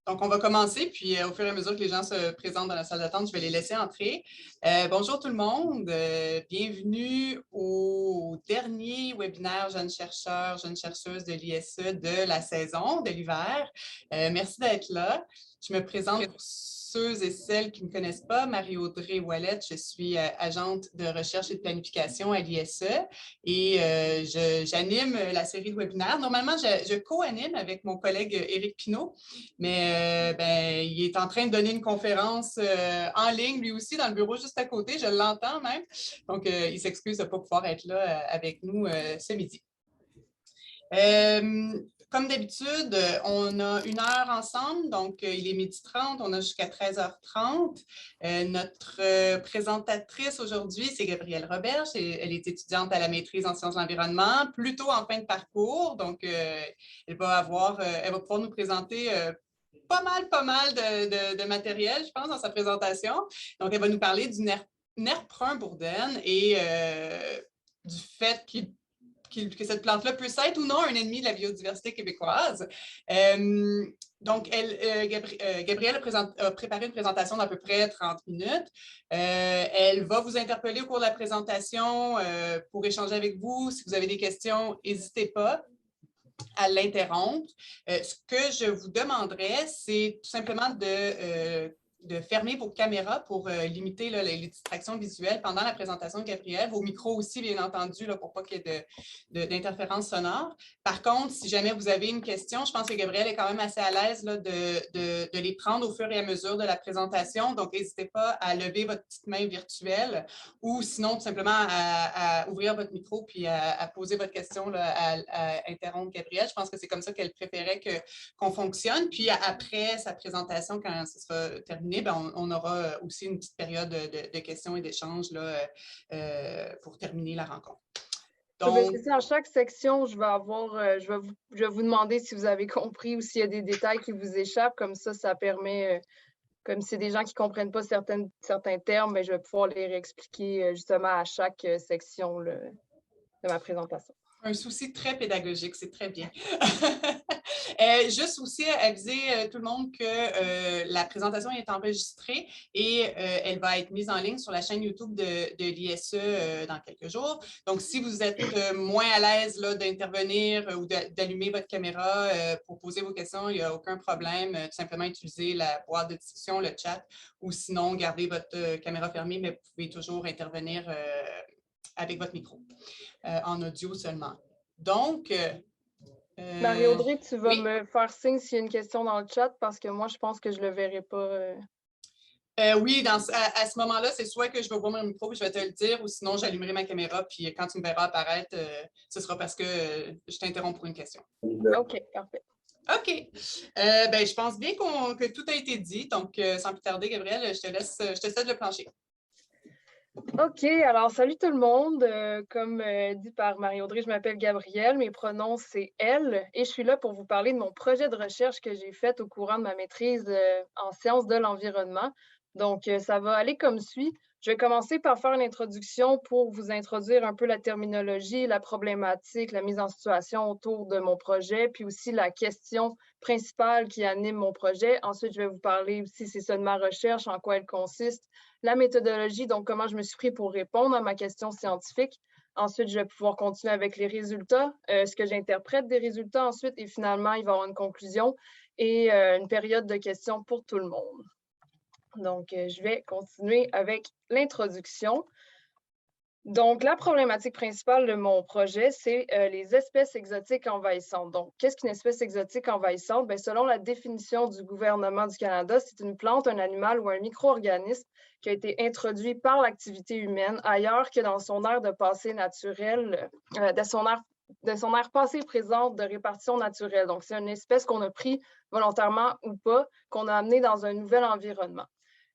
Donc, on va commencer, puis au fur et à mesure que les gens se présentent dans la salle d'attente, je vais les laisser entrer. Bonjour tout le monde, bienvenue au dernier webinaire jeunes chercheurs, jeunes chercheuses de l'ISE de la saison, de l'hiver. Merci d'être là. Je me présente pour ceux et celles qui ne me connaissent pas, Marie-Audrey Ouellette, je suis agente de recherche et de planification à l'ISE et j'anime la série de webinaires. Normalement, je co-anime avec mon collègue Éric Pinault, mais il est en train de donner une conférence en ligne, lui aussi, dans le bureau juste à côté. Je l'entends même. Donc, il s'excuse de ne pas pouvoir être là avec nous ce midi. Comme d'habitude, on a 1 heure ensemble, donc il est 12h30, on a jusqu'à 13h30. Notre présentatrice aujourd'hui, c'est Gabrielle Roberge. Elle est étudiante à la maîtrise en sciences de l'environnement, plutôt en fin de parcours. Donc, elle va pouvoir nous présenter pas mal de matériel, je pense, dans sa présentation. Donc, elle va nous parler du nerf brun bourdaine et du fait que cette plante-là peut être ou non un ennemi de la biodiversité québécoise. Donc, Gabrielle a préparé une présentation d'à peu près 30 minutes. Elle va vous interpeller au cours de la présentation pour échanger avec vous. Si vous avez des questions, n'hésitez pas à l'interrompre. Ce que je vous demanderais, c'est tout simplement de fermer vos caméras pour limiter là, les distractions visuelles pendant la présentation de Gabrielle. Vos micros aussi, bien entendu, là, pour pas qu'il y ait d'interférences sonores. Par contre, si jamais vous avez une question, je pense que Gabrielle est quand même assez à l'aise là, de les prendre au fur et à mesure de la présentation. Donc, n'hésitez pas à lever votre petite main virtuelle ou sinon, tout simplement, à ouvrir votre micro puis à poser votre question, là, à interrompre Gabrielle. Je pense que c'est comme ça qu'elle préférait qu'on fonctionne. Puis après sa présentation, quand ce sera terminé, on aura aussi une petite période de questions et d'échanges pour terminer la rencontre. Donc, c'est ça, à chaque section, je vais vous demander si vous avez compris ou s'il y a des détails qui vous échappent. Comme ça permet, comme c'est des gens qui ne comprennent pas certains termes, mais je vais pouvoir les réexpliquer justement à chaque section de ma présentation. Un souci très pédagogique, c'est très bien. Juste aussi aviser tout le monde que la présentation est enregistrée et elle va être mise en ligne sur la chaîne YouTube de l'ISE dans quelques jours. Donc, si vous êtes moins à l'aise d'intervenir ou d'allumer votre caméra pour poser vos questions, il n'y a aucun problème. Tout simplement utiliser la boîte de discussion, le chat, ou sinon, gardez votre caméra fermée, mais vous pouvez toujours intervenir avec votre micro, en audio seulement. Donc, Marie-Audrey, tu vas oui. me faire signe s'il y a une question dans le chat parce que moi, je pense que je ne le verrai pas. Oui, à ce moment-là, c'est soit que je vais ouvrir mon micro et je vais te le dire, ou sinon j'allumerai ma caméra, puis quand tu me verras apparaître, ce sera parce que je t'interromps pour une question. OK, parfait. OK. Je pense bien que tout a été dit. Donc, sans plus tarder, Gabrielle, je te cède le plancher. OK, alors salut tout le monde. Comme dit par Marie-Audrey, je m'appelle Gabrielle, mes pronoms c'est elle et je suis là pour vous parler de mon projet de recherche que j'ai fait au courant de ma maîtrise en sciences de l'environnement. Donc, ça va aller comme suit. Je vais commencer par faire une introduction pour vous introduire un peu la terminologie, la problématique, la mise en situation autour de mon projet, puis aussi la question principale qui anime mon projet. Ensuite, je vais vous parler aussi, c'est ça, de ma recherche, en quoi elle consiste, la méthodologie, donc comment je me suis pris pour répondre à ma question scientifique. Ensuite, je vais pouvoir continuer avec les résultats, ce que j'interprète des résultats ensuite, et finalement, il va y avoir une conclusion et une période de questions pour tout le monde. Donc, je vais continuer avec l'introduction. Donc, la problématique principale de mon projet, c'est les espèces exotiques envahissantes. Donc, qu'est-ce qu'une espèce exotique envahissante? Bien, selon la définition du gouvernement du Canada, c'est une plante, un animal ou un micro-organisme qui a été introduit par l'activité humaine ailleurs que dans son aire de passé naturel, de son aire passée présente de répartition naturelle. Donc, c'est une espèce qu'on a pris volontairement ou pas, qu'on a amenée dans un nouvel environnement.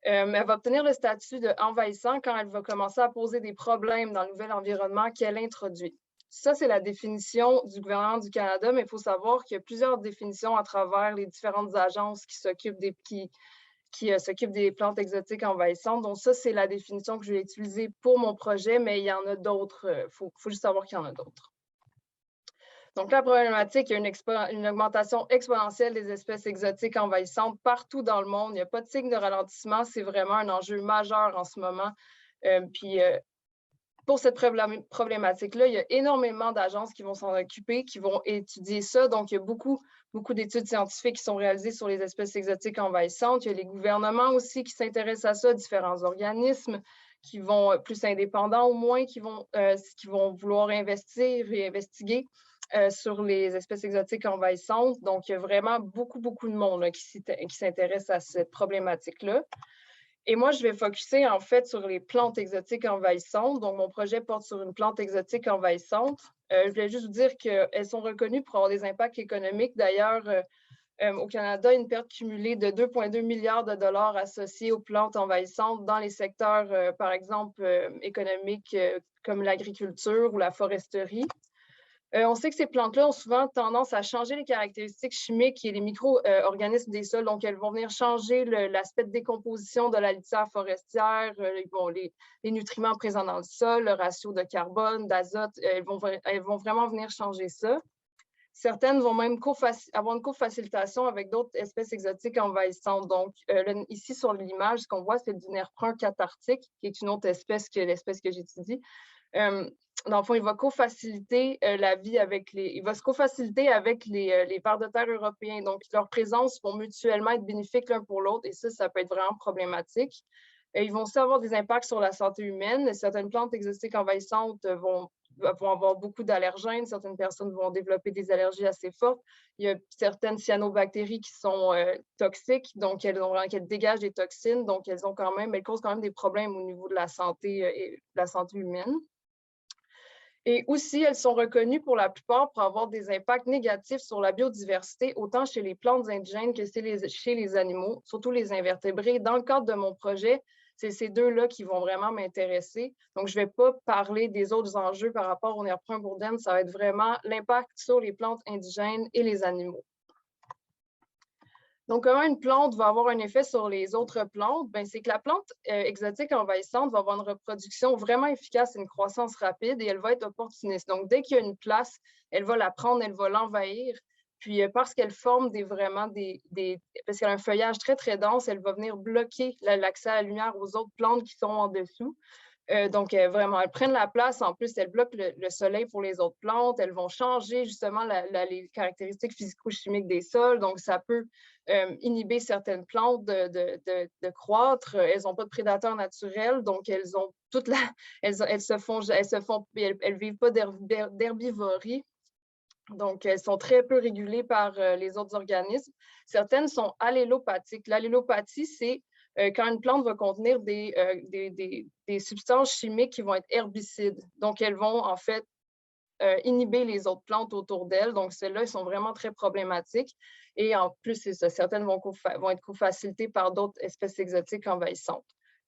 Elle va obtenir le statut d'envahissant quand elle va commencer à poser des problèmes dans le nouvel environnement qu'elle introduit. Ça, c'est la définition du gouvernement du Canada, mais il faut savoir qu'il y a plusieurs définitions à travers les différentes agences qui s'occupent des plantes exotiques envahissantes. Donc ça, c'est la définition que je vais utiliser pour mon projet, mais il y en a d'autres. Il faut juste savoir qu'il y en a d'autres. Donc, la problématique, il y a une augmentation exponentielle des espèces exotiques envahissantes partout dans le monde. Il n'y a pas de signe de ralentissement. C'est vraiment un enjeu majeur en ce moment. Pour cette problématique-là, il y a énormément d'agences qui vont s'en occuper, qui vont étudier ça. Donc, il y a beaucoup d'études scientifiques qui sont réalisées sur les espèces exotiques envahissantes. Il y a les gouvernements aussi qui s'intéressent à ça, différents organismes qui vont plus indépendants au moins, qui vont vouloir investir et investiguer sur les espèces exotiques envahissantes. Donc, il y a vraiment beaucoup de monde là, qui s'intéresse à cette problématique-là. Et moi, je vais focuser en fait sur les plantes exotiques envahissantes. Donc, mon projet porte sur une plante exotique envahissante. Je voulais juste vous dire qu'elles sont reconnues pour avoir des impacts économiques. D'ailleurs, au Canada, une perte cumulée de 2,2 milliards de dollars associés aux plantes envahissantes dans les secteurs, par exemple, économiques comme l'agriculture ou la foresterie. On sait que ces plantes-là ont souvent tendance à changer les caractéristiques chimiques et les micro-organismes des sols. Donc, elles vont venir changer l'aspect de décomposition de la litière forestière, les nutriments présents dans le sol, le ratio de carbone, d'azote. Elles vont vraiment venir changer ça. Certaines vont même avoir une cofacilitation avec d'autres espèces exotiques envahissantes. Donc, ici sur l'image, ce qu'on voit, c'est du nerf brun cathartique, qui est une autre espèce que l'espèce que j'étudie. Dans le fond, il va co-faciliter la vie il va se co-faciliter avec les vers de terre européens. Donc, leur présence vont mutuellement être bénéfiques l'un pour l'autre et ça peut être vraiment problématique. Ils vont aussi avoir des impacts sur la santé humaine. Certaines plantes exotiques envahissantes vont avoir beaucoup d'allergènes. Certaines personnes vont développer des allergies assez fortes. Il y a certaines cyanobactéries qui sont toxiques, donc elles dégagent des toxines, donc elles causent quand même des problèmes au niveau de la santé et de la santé humaine. Et aussi, elles sont reconnues pour la plupart pour avoir des impacts négatifs sur la biodiversité, autant chez les plantes indigènes que chez les animaux, surtout les invertébrés. Dans le cadre de mon projet, c'est ces deux-là qui vont vraiment m'intéresser. Donc, je ne vais pas parler des autres enjeux par rapport au nerf brun bourdelle. Ça va être vraiment l'impact sur les plantes indigènes et les animaux. Donc, comment une plante va avoir un effet sur les autres plantes? C'est que la plante exotique envahissante va avoir une reproduction vraiment efficace et une croissance rapide et elle va être opportuniste. Donc, dès qu'il y a une place, elle va la prendre, elle va l'envahir. Puis, parce qu'elle forme parce qu'elle a un feuillage très dense, elle va venir bloquer l'accès à la lumière aux autres plantes qui sont en dessous. Donc, vraiment, elles prennent la place. En plus, elles bloquent le soleil pour les autres plantes. Elles vont changer justement les caractéristiques physico-chimiques des sols. Donc, ça peut inhiber certaines plantes de croître. Elles n'ont pas de prédateurs naturels. Donc, elles vivent pas d'herbivorie. Donc, elles sont très peu régulées par les autres organismes. Certaines sont allélopathiques. L'allélopathie, c'est quand une plante va contenir des substances chimiques qui vont être herbicides. Donc, elles vont en fait inhiber les autres plantes autour d'elles. Donc, celles-là, elles sont vraiment très problématiques. Et en plus, c'est ça, certaines vont être co-facilitées par d'autres espèces exotiques envahissantes.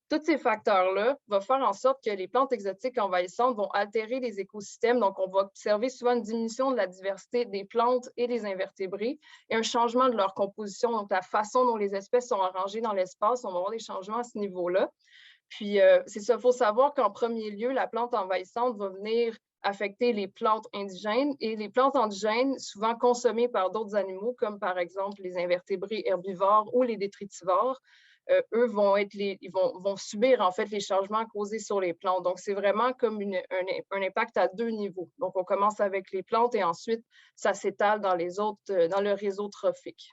Tous ces facteurs-là vont faire en sorte que les plantes exotiques envahissantes vont altérer les écosystèmes. Donc, on va observer souvent une diminution de la diversité des plantes et des invertébrés et un changement de leur composition, donc la façon dont les espèces sont arrangées dans l'espace. On va avoir des changements à ce niveau-là. Puis, c'est ça, il faut savoir qu'en premier lieu, la plante envahissante va venir affecter les plantes indigènes et les plantes indigènes, souvent consommées par d'autres animaux, comme par exemple les invertébrés herbivores ou les détritivores, eux vont subir en fait les changements causés sur les plantes. Donc, c'est vraiment comme un impact à deux niveaux. Donc, on commence avec les plantes et ensuite, ça s'étale dans le réseau trophique.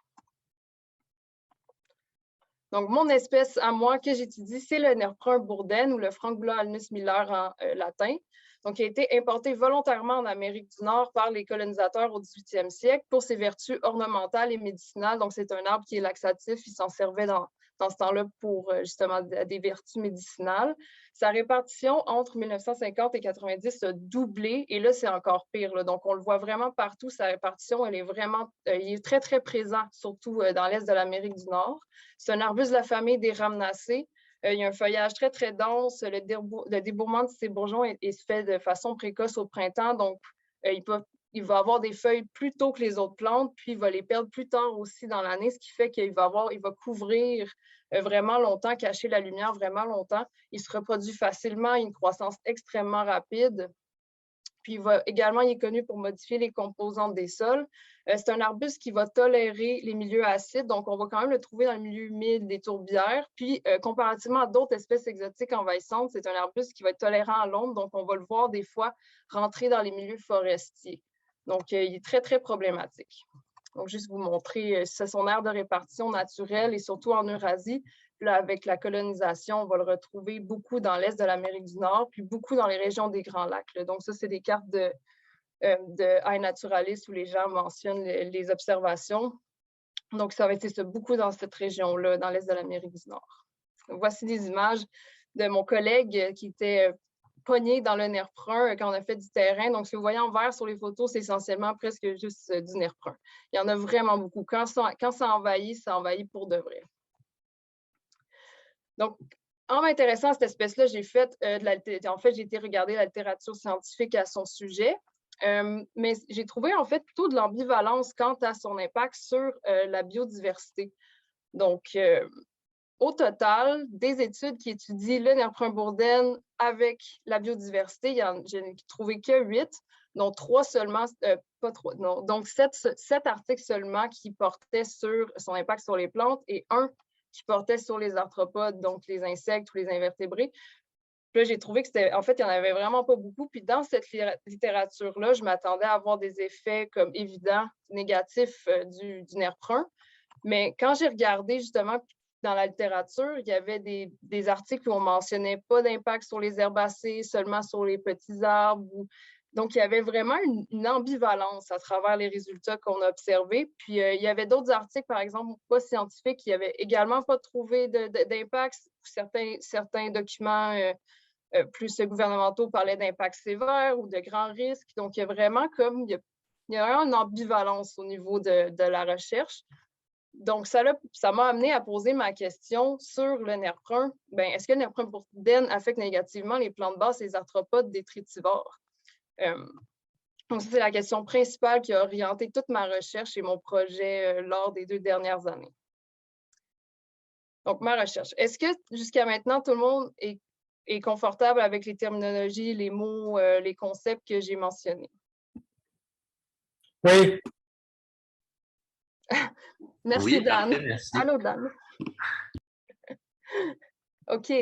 Donc, mon espèce à moi que j'étudie, c'est le nerf brun bourdelle ou le Frank-Bula alnus miller en latin. Donc, il a été importé volontairement en Amérique du Nord par les colonisateurs au 18e siècle pour ses vertus ornementales et médicinales. Donc, c'est un arbre qui est laxatif. Il s'en servait dans ce temps-là pour justement des vertus médicinales. Sa répartition entre 1950 et 90 a doublé et là, c'est encore pire. Là. Donc, on le voit vraiment partout. Sa répartition, il est très, très présent, surtout dans l'est de l'Amérique du Nord. C'est un arbuste de la famille des rhamnacées. Il y a un feuillage très, très dense. Le débourrement de ses bourgeons se fait de façon précoce au printemps. Donc, il va avoir des feuilles plus tôt que les autres plantes, puis il va les perdre plus tard aussi dans l'année, ce qui fait qu'il va couvrir vraiment longtemps, cacher la lumière vraiment longtemps. Il se reproduit facilement, une croissance extrêmement rapide. Puis également, il est connu pour modifier les composantes des sols. C'est un arbuste qui va tolérer les milieux acides, donc on va quand même le trouver dans le milieu humide des tourbières. Puis, comparativement à d'autres espèces exotiques envahissantes, c'est un arbuste qui va être tolérant à l'ombre, donc on va le voir des fois rentrer dans les milieux forestiers. Donc, il est très, très problématique. Donc, juste vous montrer, c'est son aire de répartition naturelle et surtout en Eurasie. Puis là, avec la colonisation, on va le retrouver beaucoup dans l'est de l'Amérique du Nord, puis beaucoup dans les régions des Grands Lacs. Là. Donc, ça, c'est des cartes de iNaturalist où les gens mentionnent les observations. Donc, ça va être beaucoup dans cette région-là, dans l'est de l'Amérique du Nord. Voici des images de mon collègue qui était pogné dans le nerf brun quand on a fait du terrain. Donc, ce que vous voyez en vert sur les photos, c'est essentiellement presque juste du nerf brun. Il y en a vraiment beaucoup. Quand ça envahit pour de vrai. Donc, en m'intéressant à cette espèce-là, j'ai fait j'ai été regarder la littérature scientifique à son sujet, mais j'ai trouvé en fait plutôt de l'ambivalence quant à son impact sur la biodiversité. Donc, au total, des études qui étudient le nerf brun bourdaine avec la biodiversité, je n'ai trouvé que 8, dont 3 seulement, pas 3, non, donc 7 articles seulement qui portaient sur son impact sur les plantes et 1 qui portait sur les arthropodes, donc les insectes ou les invertébrés. Puis là, j'ai trouvé que en fait, il n'y en avait vraiment pas beaucoup. Puis dans cette littérature-là, je m'attendais à avoir des effets comme évidents, négatifs du nerf brun. Mais quand j'ai regardé justement dans la littérature, il y avait des articles où on ne mentionnait pas d'impact sur les herbacées, seulement sur les petits arbres. Donc, il y avait vraiment une ambivalence à travers les résultats qu'on a observés. Puis, il y avait d'autres articles, par exemple, pas scientifiques, qui n'avaient également pas trouvé d'impact. Certains documents plus gouvernementaux parlaient d'impact sévère ou de grands risques. Donc, il y a vraiment il y a vraiment une ambivalence au niveau de la recherche. Donc, ça m'a amené à poser ma question sur le nerf brun. Est-ce que le nerf brun bourdaine affecte négativement les plantes basses et les arthropodes détritivores? Donc, c'est la question principale qui a orienté toute ma recherche et mon projet lors des 2 dernières années. Donc, ma recherche. Est-ce que jusqu'à maintenant, tout le monde est confortable avec les terminologies, les mots, les concepts que j'ai mentionnés? Oui. Merci, oui, Dan. parfait, merci. Allô, Dan. OK.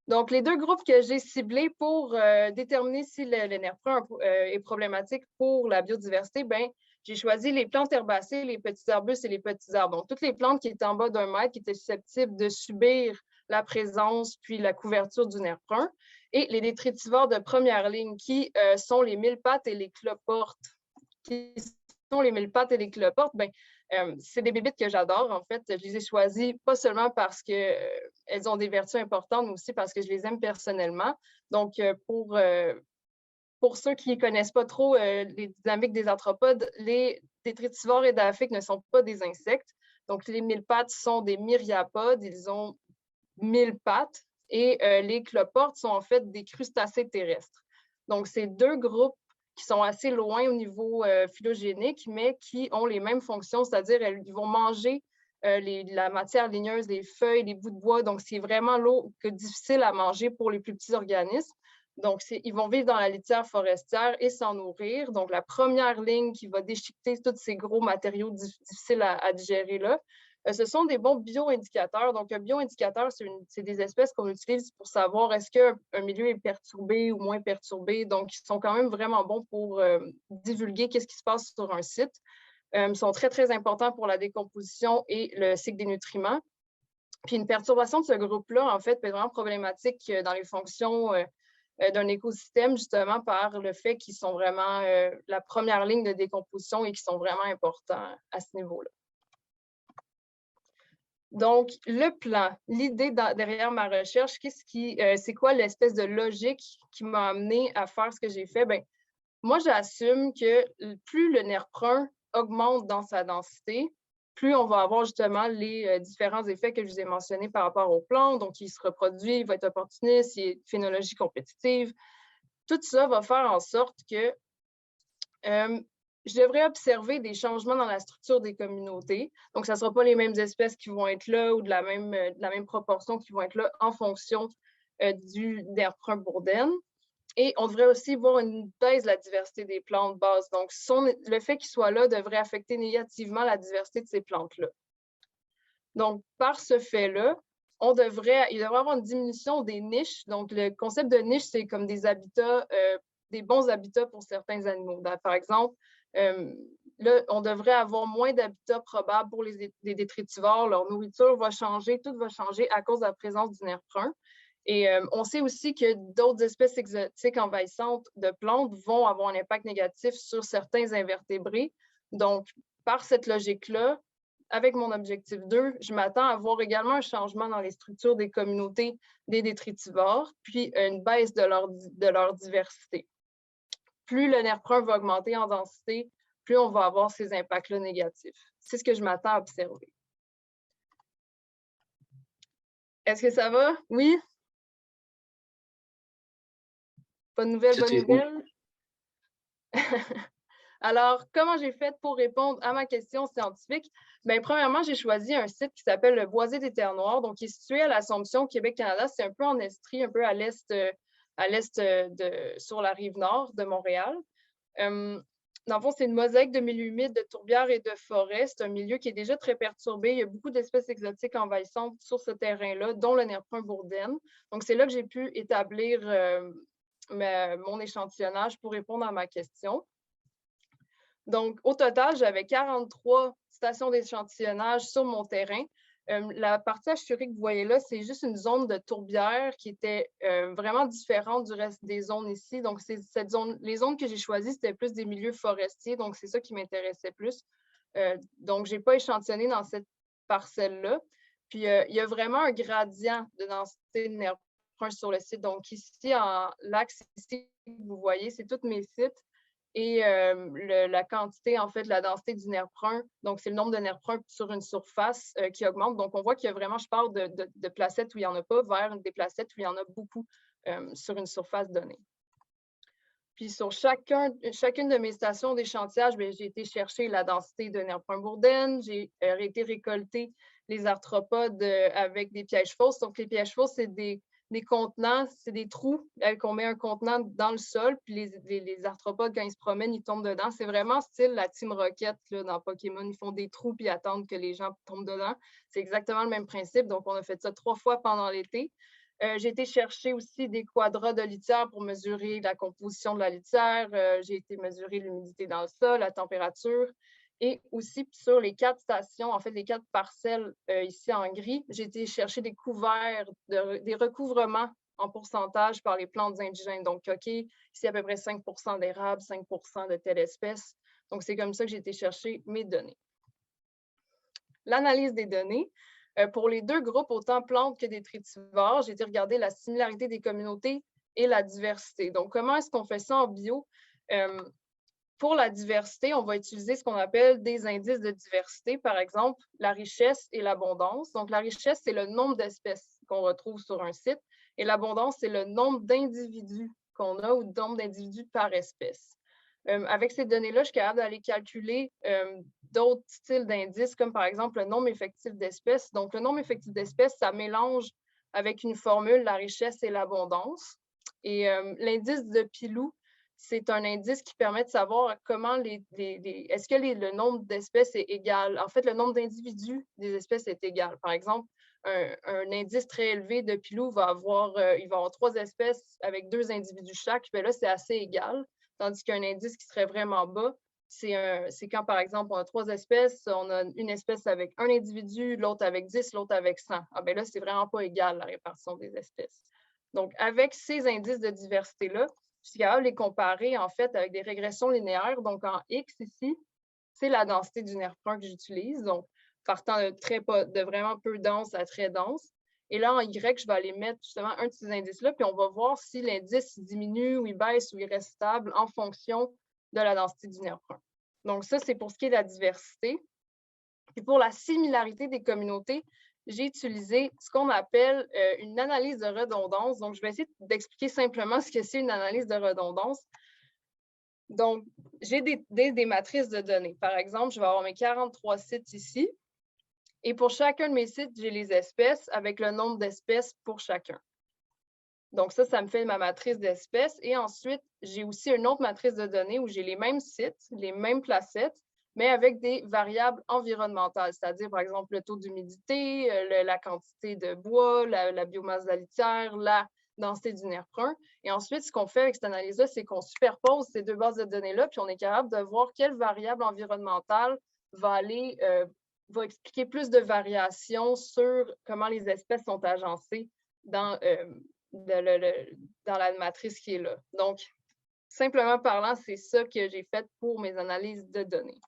Donc, les 2 groupes que j'ai ciblés pour déterminer si le nerf brun est problématique pour la biodiversité, j'ai choisi les plantes herbacées, les petits arbustes et les petits arbres. Donc, toutes les plantes qui étaient en bas d'1 mètre, qui étaient susceptibles de subir la présence puis la couverture du nerf brun, et les détritivores de première ligne qui sont les mille-pattes et les cloportes. Qui sont les mille-pattes et les cloportes? C'est des bébites que j'adore, en fait. Je les ai choisies pas seulement parce qu'elles ont des vertus importantes, mais aussi parce que je les aime personnellement. Donc, pour ceux qui ne connaissent pas trop les dynamiques des arthropodes, les détritivores édaphiques ne sont pas des insectes. Donc, les mille-pattes sont des myriapodes. Ils ont 1000 pattes. Et les cloportes sont en fait des crustacés terrestres. Donc, c'est 2 groupes qui sont assez loin au niveau phylogénique, mais qui ont les mêmes fonctions, c'est-à-dire qu'ils vont manger la matière ligneuse, les feuilles, les bouts de bois. Donc, c'est vraiment difficile à manger pour les plus petits organismes. Donc, ils vont vivre dans la litière forestière et s'en nourrir. Donc, la première ligne qui va déchiqueter tous ces gros matériaux difficiles à digérer là, ce sont des bons bioindicateurs. Donc, un bioindicateur, c'est des espèces qu'on utilise pour savoir est-ce qu'un milieu est perturbé ou moins perturbé. Donc, ils sont quand même vraiment bons pour divulguer qu'est-ce qui se passe sur un site. Ils sont très, très importants pour la décomposition et le cycle des nutriments. Puis, une perturbation de ce groupe-là, en fait, peut être vraiment problématique dans les fonctions d'un écosystème, justement, par le fait qu'ils sont vraiment la première ligne de décomposition et qu'ils sont vraiment importants à ce niveau-là. Donc, le plan, l'idée derrière ma recherche, c'est quoi l'espèce de logique qui m'a amené à faire ce que j'ai fait? Moi, j'assume que plus le nerf brun augmente dans sa densité, plus on va avoir justement les différents effets que je vous ai mentionnés par rapport aux plantes. Donc, il se reproduit, il va être opportuniste, il est phénologie compétitive. Tout ça va faire en sorte que je devrais observer des changements dans la structure des communautés. Donc, ce ne sera pas les mêmes espèces qui vont être là ou de la même proportion qui vont être là en fonction du nerf brun bourdaine. Et on devrait aussi voir une baisse de la diversité des plantes bases. Donc, le fait qu'ils soient là devrait affecter négativement la diversité de ces plantes-là. Donc, par ce fait-là, il devrait avoir une diminution des niches. Donc, le concept de niche, c'est comme des habitats, des bons habitats pour certains animaux. Par exemple, là, on devrait avoir moins d'habitats probables pour les détritivores. Leur nourriture va changer, tout va changer à cause de la présence du nerf brun. Et on sait aussi que d'autres espèces exotiques envahissantes de plantes vont avoir un impact négatif sur certains invertébrés. Donc, par cette logique-là, avec mon objectif 2, je m'attends à voir également un changement dans les structures des communautés des détritivores, puis une baisse de leur diversité. Plus le nerf brun va augmenter en densité, plus on va avoir ces impacts-là négatifs. C'est ce que je m'attends à observer. Est-ce que ça va? Oui? Pas de nouvelles, bonne nouvelle? Alors, comment j'ai fait pour répondre à ma question scientifique? Bien, premièrement, j'ai choisi un site qui s'appelle le Boisé des Terres Noires, donc qui est situé à l'Assomption, Québec-Canada. C'est un peu en Estrie, un peu à l'est, sur la rive nord de Montréal. Dans le fond, c'est une mosaïque de milieux humides, de tourbières et de forêts. C'est un milieu qui est déjà très perturbé. Il y a beaucoup d'espèces exotiques envahissantes sur ce terrain-là, dont le nerf brun bourdaine. Donc, c'est là que j'ai pu établir mon échantillonnage pour répondre à ma question. Donc, au total, j'avais 43 stations d'échantillonnage sur mon terrain. La partie hachurique que vous voyez là, c'est juste une zone de tourbière qui était vraiment différente du reste des zones ici. Donc, les zones que j'ai choisies, c'était plus des milieux forestiers. Donc, c'est ça qui m'intéressait plus. Donc, je n'ai pas échantillonné dans cette parcelle-là. Puis, il y a vraiment un gradient de densité de nerf brun sur le site. Donc, ici, en l'axe ici, vous voyez, c'est tous mes sites. Et la quantité, en fait, la densité du nerf brun, donc c'est le nombre de nerfs bruns sur une surface qui augmente. Donc, on voit qu'il y a vraiment, je parle de placettes où il n'y en a pas vers des placettes où il y en a beaucoup sur une surface donnée. Puis, sur chacune de mes stations d'échantillage, j'ai été chercher la densité de nerf brun bourdaine, j'ai été récolter les arthropodes avec des pièges fausses. Donc, les pièges fausses, c'est des contenants, c'est des trous qu'on met un contenant dans le sol, puis les arthropodes, quand ils se promènent, ils tombent dedans. C'est vraiment style la Team Rocket là, dans Pokémon. Ils font des trous puis attendent que les gens tombent dedans. C'est exactement le même principe. Donc, on a fait ça 3 fois pendant l'été. J'ai été chercher aussi des quadras de litière pour mesurer la composition de la litière. J'ai été mesurer l'humidité dans le sol, la température. Et aussi sur les 4 stations, en fait, les 4 parcelles ici en gris, j'ai été chercher des couverts, des recouvrements en pourcentage par les plantes indigènes. Donc, OK, ici à peu près 5 d'érable, 5 de telle espèce. Donc, c'est comme ça que j'ai été chercher mes données. L'analyse des données. Pour les 2 groupes, autant plantes que détritivores, j'ai été regarder la similarité des communautés et la diversité. Donc, comment est-ce qu'on fait ça en bio? Pour la diversité, on va utiliser ce qu'on appelle des indices de diversité, par exemple, la richesse et l'abondance. Donc, la richesse, c'est le nombre d'espèces qu'on retrouve sur un site et l'abondance, c'est le nombre d'individus qu'on a ou le nombre d'individus par espèce. Avec ces données-là, je suis capable d'aller calculer d'autres styles d'indices, comme par exemple le nombre effectif d'espèces. Donc, le nombre effectif d'espèces, ça mélange avec une formule la richesse et l'abondance. Et l'indice de Pilou, c'est un indice qui permet de savoir comment est-ce que le nombre d'espèces est égal. En fait, le nombre d'individus des espèces est égal. Par exemple, un indice très élevé de Pilou il va avoir 3 espèces avec 2 individus chaque. Bien là, c'est assez égal. Tandis qu'un indice qui serait vraiment bas, c'est quand, par exemple, on a 3 espèces, on a une espèce avec 1 individu, l'autre avec 10, l'autre avec 100. Ah bien là, c'est vraiment pas égal, la répartition des espèces. Donc, avec ces indices de diversité-là, je suis capable de les comparer, en fait, avec des régressions linéaires. Donc, en X, ici, c'est la densité du nerf brun que j'utilise. Donc, partant de vraiment peu dense à très dense. Et là, en Y, je vais aller mettre justement un de ces indices-là, puis on va voir si l'indice diminue ou il baisse ou il reste stable en fonction de la densité du nerf brun. Donc, ça, c'est pour ce qui est de la diversité. Et pour la similarité des communautés, j'ai utilisé ce qu'on appelle une analyse de redondance. Donc, je vais essayer d'expliquer simplement ce que c'est une analyse de redondance. Donc, j'ai des matrices de données. Par exemple, je vais avoir mes 43 sites ici. Et pour chacun de mes sites, j'ai les espèces avec le nombre d'espèces pour chacun. Donc ça me fait ma matrice d'espèces. Et ensuite, j'ai aussi une autre matrice de données où j'ai les mêmes sites, les mêmes placettes, mais avec des variables environnementales, c'est-à-dire, par exemple, le taux d'humidité, la quantité de bois, la biomasse de la litière, la densité du nerf brun. Et ensuite, ce qu'on fait avec cette analyse-là, c'est qu'on superpose ces deux bases de données-là, puis on est capable de voir quelle variable environnementale va expliquer plus de variations sur comment les espèces sont agencées dans la matrice qui est là. Donc, simplement parlant, c'est ça que j'ai fait pour mes analyses de données.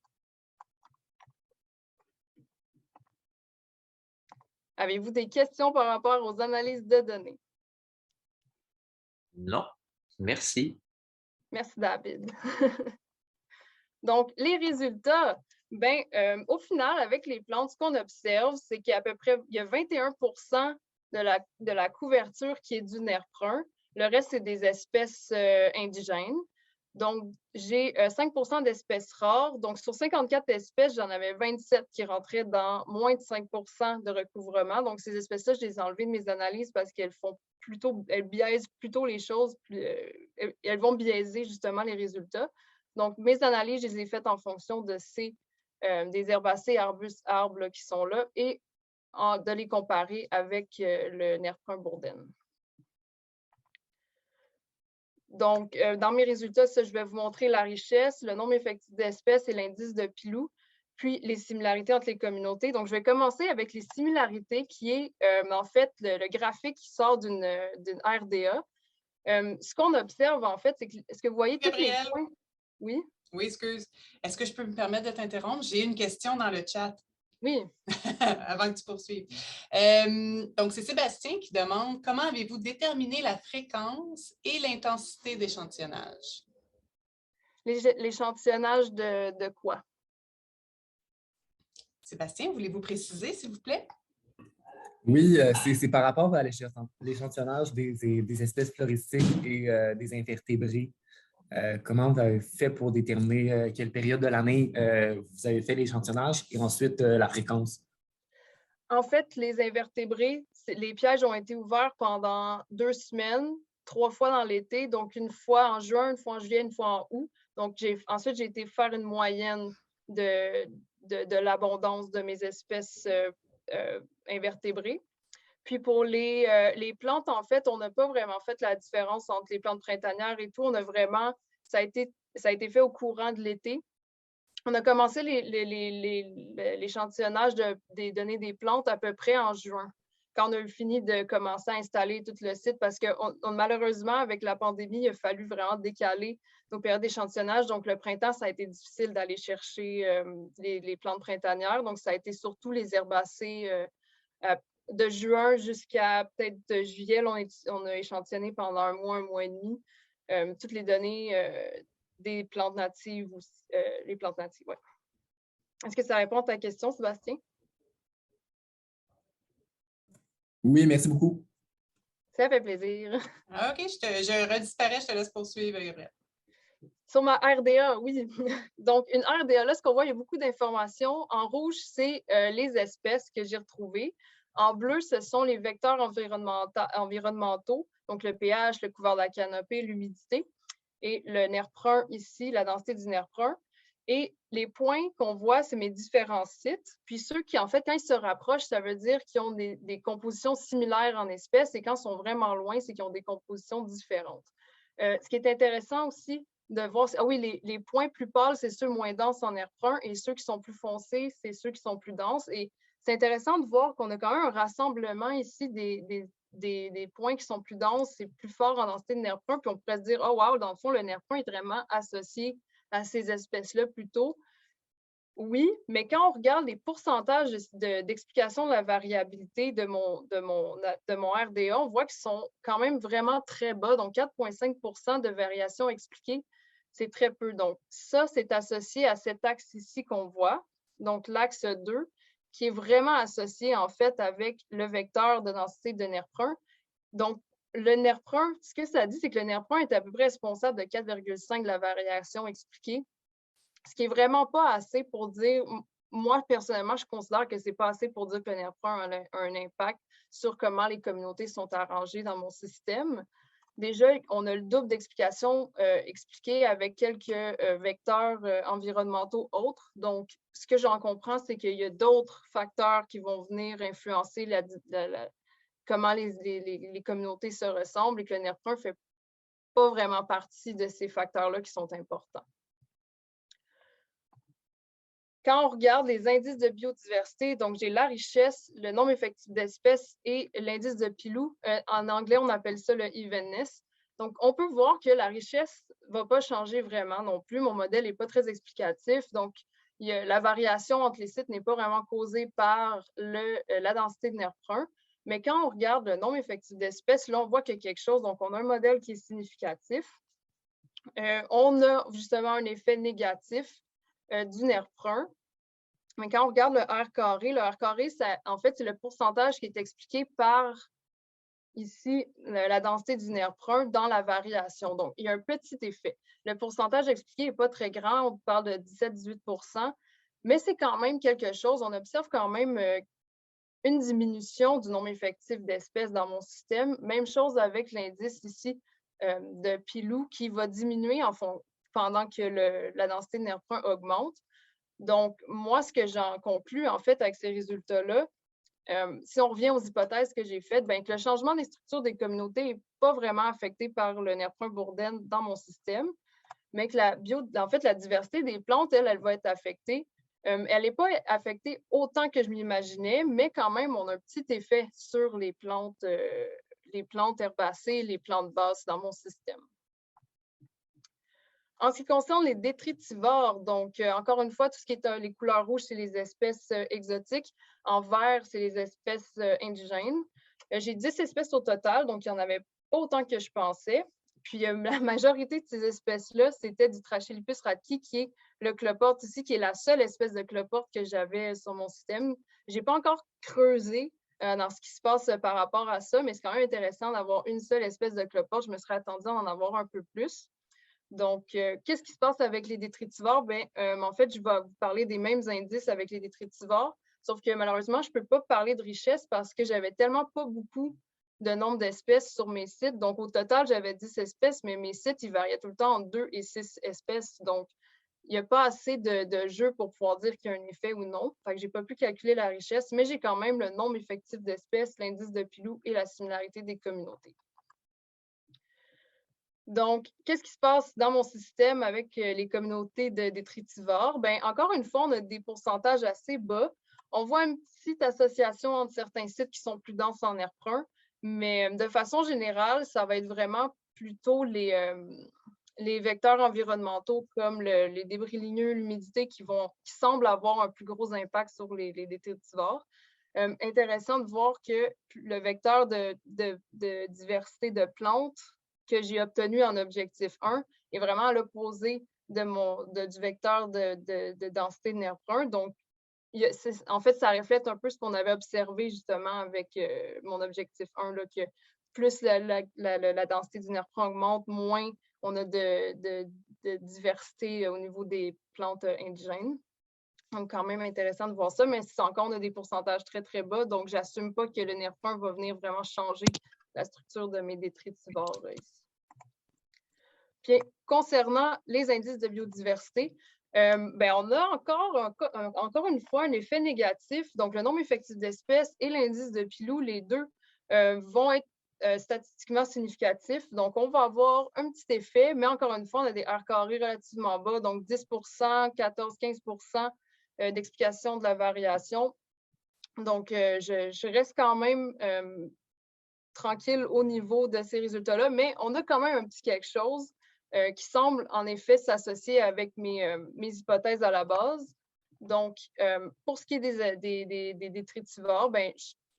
Avez-vous des questions par rapport aux analyses de données? Non, merci. Merci, David. Donc, les résultats, au final, avec les plantes, ce qu'on observe, c'est qu'à peu près, il y a 21% de la couverture qui est du nerf brun. Le reste, c'est des espèces indigènes. Donc, j'ai 5% d'espèces rares. Donc, sur 54 espèces, j'en avais 27 qui rentraient dans moins de 5% de recouvrement. Donc, ces espèces-là, je les ai enlevées de mes analyses parce elles biaisent plutôt les choses, elles vont biaiser justement les résultats. Donc, mes analyses, je les ai faites en fonction de des herbacées, arbustes, arbres là, qui sont là et de les comparer avec le nerf brun bourdaine. Donc, dans mes résultats, je vais vous montrer la richesse, le nombre effectif d'espèces et l'indice de Pilou, puis les similarités entre les communautés. Donc, je vais commencer avec les similarités, qui est en fait le graphique qui sort d'une RDA. Ce qu'on observe, en fait, c'est que, est-ce que vous voyez tous les points? Oui? Oui, excuse. Est-ce que je peux me permettre de t'interrompre? J'ai une question dans le chat. Oui. Avant que tu poursuives. Donc, c'est Sébastien qui demande comment avez-vous déterminé la fréquence et l'intensité d'échantillonnage? L'échantillonnage de quoi? Sébastien, voulez-vous préciser, s'il vous plaît? Oui, c'est par rapport à l'échantillonnage des espèces floristiques et des invertébrés. Comment vous avez fait pour déterminer quelle période de l'année vous avez fait l'échantillonnage et ensuite la fréquence? En fait, les invertébrés, les pièges ont été ouverts pendant 2 semaines, 3 fois dans l'été, donc une fois en juin, une fois en juillet, une fois en août. Donc, ensuite, j'ai été faire une moyenne de l'abondance de mes espèces invertébrées. Puis pour les plantes, en fait, on n'a pas vraiment fait la différence entre les plantes printanières et tout. On a vraiment, ça a été fait au courant de l'été. On a commencé l'échantillonnage des données des plantes à peu près en juin, quand on a eu fini de commencer à installer tout le site, parce que malheureusement, avec la pandémie, il a fallu vraiment décaler nos périodes d'échantillonnage. Donc, le printemps, ça a été difficile d'aller chercher les plantes printanières. Donc, ça a été surtout les herbacées de juin jusqu'à peut-être juillet. On a échantillonné pendant un mois et demi, toutes les données des plantes natives, les plantes natives, ouais. Est-ce que ça répond à ta question, Sébastien? Oui, merci beaucoup. Ça fait plaisir. OK, je redisparais, je te laisse poursuivre, Gabrielle. Sur ma RDA, oui. Donc, une RDA, là, ce qu'on voit, il y a beaucoup d'informations. En rouge, c'est les espèces que j'ai retrouvées. En bleu, ce sont les vecteurs environnementaux, donc le pH, le couvert de la canopée, l'humidité. Et le nerf brun ici, la densité du nerf brun. Et les points qu'on voit, c'est mes différents sites. Puis ceux qui, en fait, quand ils se rapprochent, ça veut dire qu'ils ont des compositions similaires en espèces. Et quand ils sont vraiment loin, c'est qu'ils ont des compositions différentes. Ce qui est intéressant aussi de voir, oui, les points plus pâles, c'est ceux moins denses en nerf brun. Et ceux qui sont plus foncés, c'est ceux qui sont plus denses. Et c'est intéressant de voir qu'on a quand même un rassemblement ici des points qui sont plus denses, c'est plus fort en densité de nerf brun, puis on pourrait se dire, oh wow, dans le fond, le nerf brun est vraiment associé à ces espèces-là plutôt. Oui, mais quand on regarde les pourcentages d'explication de la variabilité de mon RDA, on voit qu'ils sont quand même vraiment très bas, donc 4,5% de variation expliquée, c'est très peu. Donc ça, c'est associé à cet axe ici qu'on voit, donc l'axe 2, qui est vraiment associé en fait avec le vecteur de densité de nerf brun. Donc, le nerf brun, ce que ça dit, c'est que le nerf brun est à peu près responsable de 4,5 de la variation expliquée, ce qui n'est vraiment pas assez pour dire, moi, personnellement, je considère que ce n'est pas assez pour dire que le NERPRA a un impact sur comment les communautés sont arrangées dans mon système. Déjà, on a le double d'explications expliquées avec quelques vecteurs environnementaux autres. Donc, ce que j'en comprends, c'est qu'il y a d'autres facteurs qui vont venir influencer comment les communautés se ressemblent et que le NERPRA ne fait pas vraiment partie de ces facteurs-là qui sont importants. Quand on regarde les indices de biodiversité, donc j'ai la richesse, le nombre effectif d'espèces et l'indice de Pilou. En anglais, on appelle ça le evenness. Donc, on peut voir que la richesse ne va pas changer vraiment non plus. Mon modèle n'est pas très explicatif. Donc, la variation entre les sites n'est pas vraiment causée par la densité de NERPRA. Mais quand on regarde le nombre effectif d'espèces, là, on voit qu'il y a quelque chose. Donc, on a un modèle qui est significatif. On a justement un effet négatif du NERPRA. Mais quand on regarde le R carré, en fait, c'est le pourcentage qui est expliqué par, ici, la densité du NERPRA dans la variation. Donc, il y a un petit effet. Le pourcentage expliqué n'est pas très grand, on parle de 17-18 %, mais c'est quand même quelque chose. On observe quand même une diminution du nombre effectif d'espèces dans mon système. Même chose avec l'indice ici de Pilou qui va diminuer pendant que la densité de NERPRA augmente. Donc, moi, ce que j'en conclus, en fait, avec ces résultats-là, si on revient aux hypothèses que j'ai faites, que le changement des structures des communautés n'est pas vraiment affecté par le NERPRA bourdaine dans mon système, mais que en fait, la diversité des plantes, elle va être affectée. Elle n'est pas affectée autant que je m'imaginais, mais quand même, on a un petit effet sur les plantes herbacées, les plantes basses dans mon système. En ce qui concerne les détritivores, donc encore une fois, tout ce qui est les couleurs rouges, c'est les espèces exotiques. En vert, c'est les espèces indigènes. J'ai 10 espèces au total, donc il n'y en avait pas autant que je pensais. Puis la majorité de ces espèces-là, c'était du Trachylepis radkii, qui est le cloporte ici, qui est la seule espèce de cloporte que j'avais sur mon système. Je n'ai pas encore creusé dans ce qui se passe par rapport à ça, mais c'est quand même intéressant d'avoir une seule espèce de cloporte. Je me serais attendue à en avoir un peu plus. Donc, qu'est-ce qui se passe avec les détritivores? En fait, je vais vous parler des mêmes indices avec les détritivores, sauf que malheureusement, je ne peux pas parler de richesse parce que j'avais tellement pas beaucoup de nombre d'espèces sur mes sites. Donc, au total, j'avais 10 espèces, mais mes sites, ils variaient tout le temps entre 2 et 6 espèces. Donc, il n'y a pas assez de jeux pour pouvoir dire qu'il y a un effet ou non. Fait que je n'ai pas pu calculer la richesse, mais j'ai quand même le nombre effectif d'espèces, l'indice de Pilou et la similarité des communautés. Donc, qu'est-ce qui se passe dans mon système avec les communautés de détritivores? Encore une fois, on a des pourcentages assez bas. On voit une petite association entre certains sites qui sont plus denses en NERPRA, mais de façon générale, ça va être vraiment plutôt les vecteurs environnementaux comme les débris ligneux, l'humidité qui semblent avoir un plus gros impact sur les détritivores. Intéressant de voir que le vecteur de diversité de plantes que j'ai obtenu en objectif 1 est vraiment à l'opposé du vecteur de densité de NERPRA. Donc, en fait, ça reflète un peu ce qu'on avait observé justement avec mon objectif 1, là, que plus la densité du NERPRA augmente, moins on a de diversité au niveau des plantes indigènes. Donc, quand même intéressant de voir ça, mais c'est encore, on a des pourcentages très, très bas. Donc, j'assume pas que le NERPRA va venir vraiment changer la structure de mes détritivores ici. Puis, concernant les indices de biodiversité, on a encore une fois un effet négatif. Donc, le nombre effectif d'espèces et l'indice de Pilou, les deux, vont être statistiquement significatifs. Donc, on va avoir un petit effet, mais encore une fois, on a des R carrés relativement bas, donc 10 14-15 % d'explication de la variation. Donc, je reste quand même tranquille au niveau de ces résultats-là, mais on a quand même un petit quelque chose qui semble en effet s'associer avec mes hypothèses à la base. Donc, pour ce qui est des détritivores,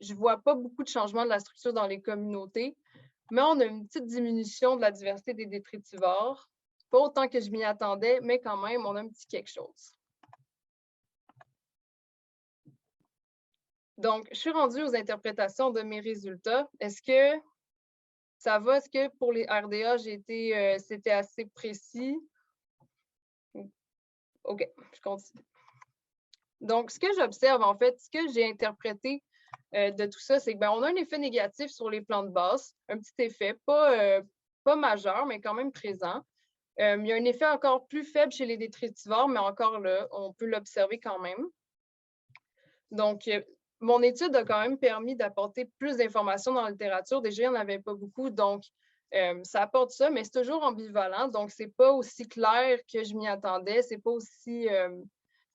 je ne vois pas beaucoup de changement de la structure dans les communautés, mais on a une petite diminution de la diversité des détritivores. Pas autant que je m'y attendais, mais quand même, on a un petit quelque chose. Donc, je suis rendue aux interprétations de mes résultats. Est-ce que ça va? Est-ce que pour les RDA, c'était assez précis? OK, je continue. Donc, ce que j'observe, en fait, ce que j'ai interprété de tout ça, c'est qu'on a un effet négatif sur les plantes basses, un petit effet, pas majeur, mais quand même présent. Il y a un effet encore plus faible chez les détritivores, mais encore là, on peut l'observer quand même. Donc, mon étude a quand même permis d'apporter plus d'informations dans la littérature. Déjà, il n'y en avait pas beaucoup, donc ça apporte ça, mais c'est toujours ambivalent. Donc, ce n'est pas aussi clair que je m'y attendais. C'est pas aussi,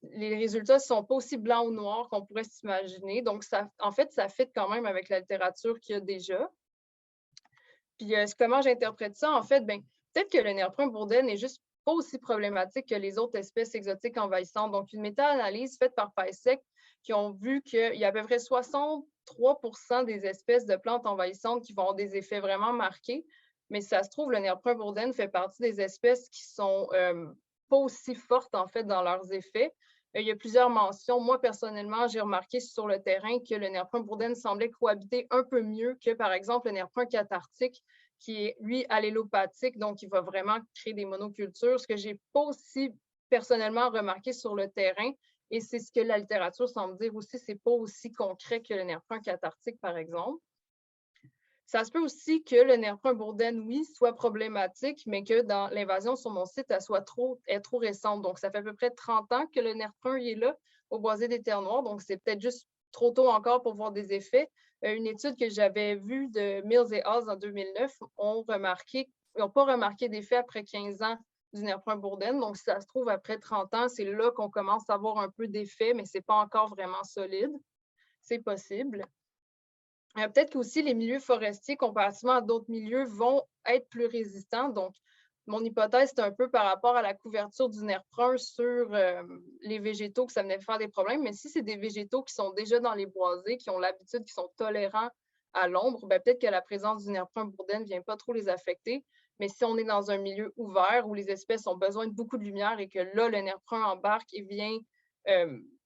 les résultats ne sont pas aussi blancs ou noirs qu'on pourrait s'imaginer. Donc, en fait, ça fit quand même avec la littérature qu'il y a déjà. Puis, comment j'interprète ça? En fait, peut-être que le nerf brun bourdaine n'est juste pas aussi problématique que les autres espèces exotiques envahissantes. Donc, une méta-analyse faite par PISEC qui ont vu qu'il y a à peu près 63% des espèces de plantes envahissantes qui vont avoir des effets vraiment marqués. Mais ça se trouve, le nerf brun bourdaine fait partie des espèces qui sont pas aussi fortes, en fait, dans leurs effets. Il y a plusieurs mentions. Moi, personnellement, j'ai remarqué sur le terrain que le nerf brun bourdaine semblait cohabiter un peu mieux que, par exemple, le nerf brun cathartique, qui est, lui, allélopathique, donc il va vraiment créer des monocultures, ce que je n'ai pas aussi personnellement remarqué sur le terrain. Et c'est ce que la littérature semble dire aussi, ce n'est pas aussi concret que le nerf brun cathartique, par exemple. Ça se peut aussi que le nerf brun bourdaine, oui, soit problématique, mais que dans l'invasion sur mon site, elle est trop récente. Donc, ça fait à peu près 30 ans que le nerf brun est là, au boisé des terres noires. Donc, c'est peut-être juste trop tôt encore pour voir des effets. Une étude que j'avais vue de Mills et Haas en 2009 n'ont pas remarqué d'effet après 15 ans du nerf brun bourdaine. Donc, si ça se trouve, après 30 ans, c'est là qu'on commence à avoir un peu d'effet, mais ce n'est pas encore vraiment solide. C'est possible. Peut-être qu'aussi les milieux forestiers, comparativement à d'autres milieux, vont être plus résistants. Donc, mon hypothèse, c'est un peu par rapport à la couverture du nerf brun sur les végétaux que ça venait faire des problèmes. Mais si c'est des végétaux qui sont déjà dans les boisés, qui ont l'habitude, qui sont tolérants à l'ombre, peut-être que la présence du nerf brun bourdaine ne vient pas trop les affecter. Mais si on est dans un milieu ouvert où les espèces ont besoin de beaucoup de lumière et que là, le nerf brun embarque et vient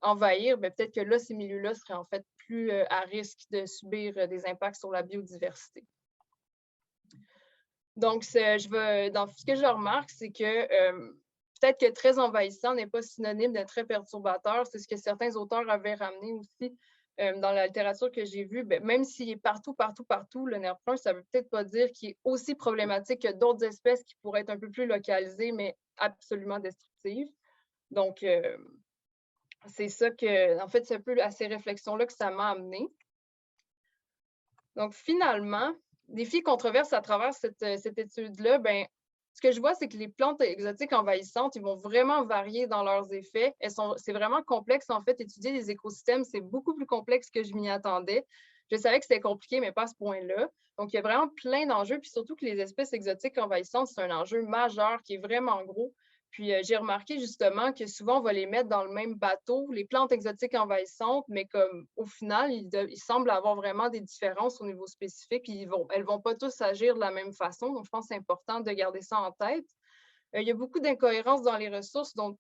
envahir, peut-être que là, ces milieux-là seraient en fait plus à risque de subir des impacts sur la biodiversité. Donc, ce que je remarque, c'est que peut-être que très envahissant n'est pas synonyme de très perturbateur. C'est ce que certains auteurs avaient ramené aussi dans la littérature que j'ai vue. Même s'il est partout, le nerf brun, ça ne veut peut-être pas dire qu'il est aussi problématique que d'autres espèces qui pourraient être un peu plus localisées, mais absolument destructives. Donc, c'est ça que, en fait, c'est un peu à ces réflexions-là que ça m'a amené. Donc, finalement, défi controverse à travers cette étude-là, ce que je vois, c'est que les plantes exotiques envahissantes, ils vont vraiment varier dans leurs effets. C'est vraiment complexe, en fait, étudier les écosystèmes, c'est beaucoup plus complexe que je m'y attendais. Je savais que c'était compliqué, mais pas à ce point-là. Donc, il y a vraiment plein d'enjeux, puis surtout que les espèces exotiques envahissantes, c'est un enjeu majeur qui est vraiment gros. Puis, j'ai remarqué justement que souvent, on va les mettre dans le même bateau, les plantes exotiques envahissantes, mais comme au final, il semble avoir vraiment des différences au niveau spécifique. Elles ne vont pas tous agir de la même façon. Donc, je pense que c'est important de garder ça en tête. Il y a beaucoup d'incohérences dans les ressources. Donc,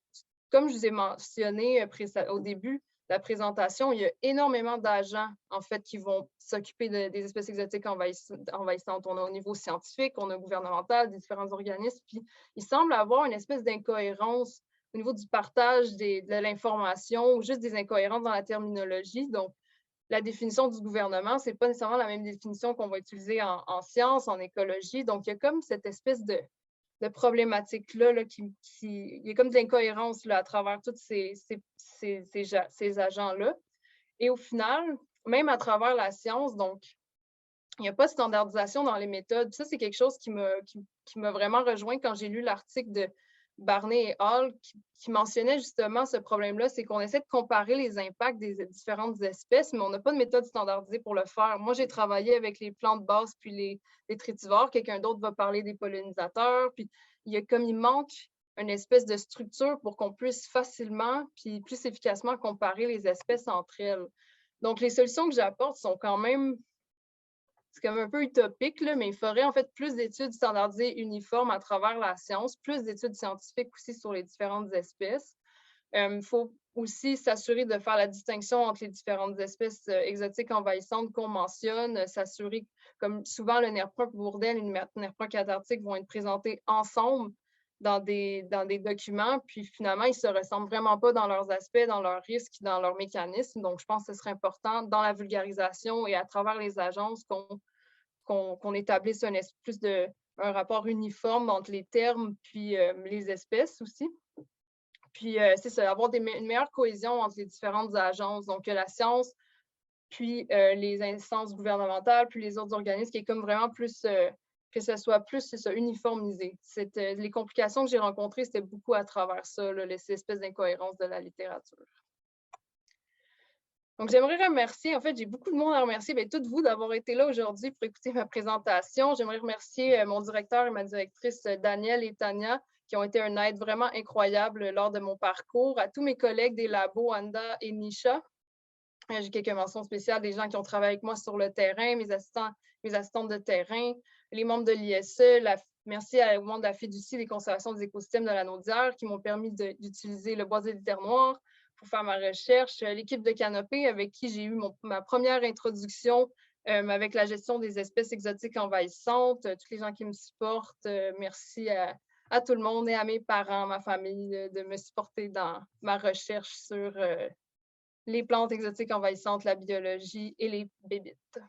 comme je vous ai mentionné au début de la présentation, il y a énormément d'agents, en fait, qui vont s'occuper des espèces exotiques envahissantes. On a au niveau scientifique, on a gouvernemental, des différents organismes. Puis, il semble avoir une espèce d'incohérence au niveau du partage de l'information ou juste des incohérences dans la terminologie. Donc, la définition du gouvernement, ce n'est pas nécessairement la même définition qu'on va utiliser en sciences, en écologie. Donc, il y a comme cette espèce de problématique-là, il y a comme de l'incohérence à travers tous ces agents-là. Et au final, même à travers la science, donc, il n'y a pas de standardisation dans les méthodes. Ça, c'est quelque chose qui m'a vraiment rejoint quand j'ai lu l'article de Barney et Hall qui mentionnait justement ce problème-là, c'est qu'on essaie de comparer les impacts des différentes espèces, mais on n'a pas de méthode standardisée pour le faire. Moi, j'ai travaillé avec les plantes basses puis les détritivores. Quelqu'un d'autre va parler des pollinisateurs. Puis il manque une espèce de structure pour qu'on puisse facilement puis plus efficacement comparer les espèces entre elles. Donc, les solutions que j'apporte sont quand même, c'est comme un peu utopique, là, mais il faudrait en fait plus d'études standardisées uniformes à travers la science, plus d'études scientifiques aussi sur les différentes espèces. Il faut aussi s'assurer de faire la distinction entre les différentes espèces exotiques envahissantes qu'on mentionne, s'assurer, comme souvent le nerf brun bourdaine et le nerf brun cathartique vont être présentés ensemble dans des documents, puis finalement, ils ne se ressemblent vraiment pas dans leurs aspects, dans leurs risques, dans leurs mécanismes. Donc, je pense que ce serait important dans la vulgarisation et à travers les agences qu'on établisse un rapport uniforme entre les termes puis les espèces aussi. Puis, c'est ça, avoir une meilleure cohésion entre les différentes agences, donc la science, puis les instances gouvernementales, puis les autres organismes, qui est comme vraiment plus, que ce soit plus, c'est ça, uniformisé. Les complications que j'ai rencontrées, c'était beaucoup à travers ça, là, ces espèces d'incohérences de la littérature. Donc, j'aimerais remercier, en fait, j'ai beaucoup de monde à remercier, bien, toutes vous d'avoir été là aujourd'hui pour écouter ma présentation. J'aimerais remercier mon directeur et ma directrice, Daniel et Tania, qui ont été une aide vraiment incroyable lors de mon parcours. À tous mes collègues des labos, Anda et Nisha. J'ai quelques mentions spéciales des gens qui ont travaillé avec moi sur le terrain, mes assistantes de terrain, les membres de l'ISE, merci aux membres de la Fiducie des conservations des écosystèmes de la Naudière qui m'ont permis d'utiliser le boisé du Terre Noire pour faire ma recherche, l'équipe de Canopée avec qui j'ai eu ma première introduction avec la gestion des espèces exotiques envahissantes, tous les gens qui me supportent, merci à tout le monde et à mes parents, ma famille, de me supporter dans ma recherche sur les plantes exotiques envahissantes, la biologie et les bébites.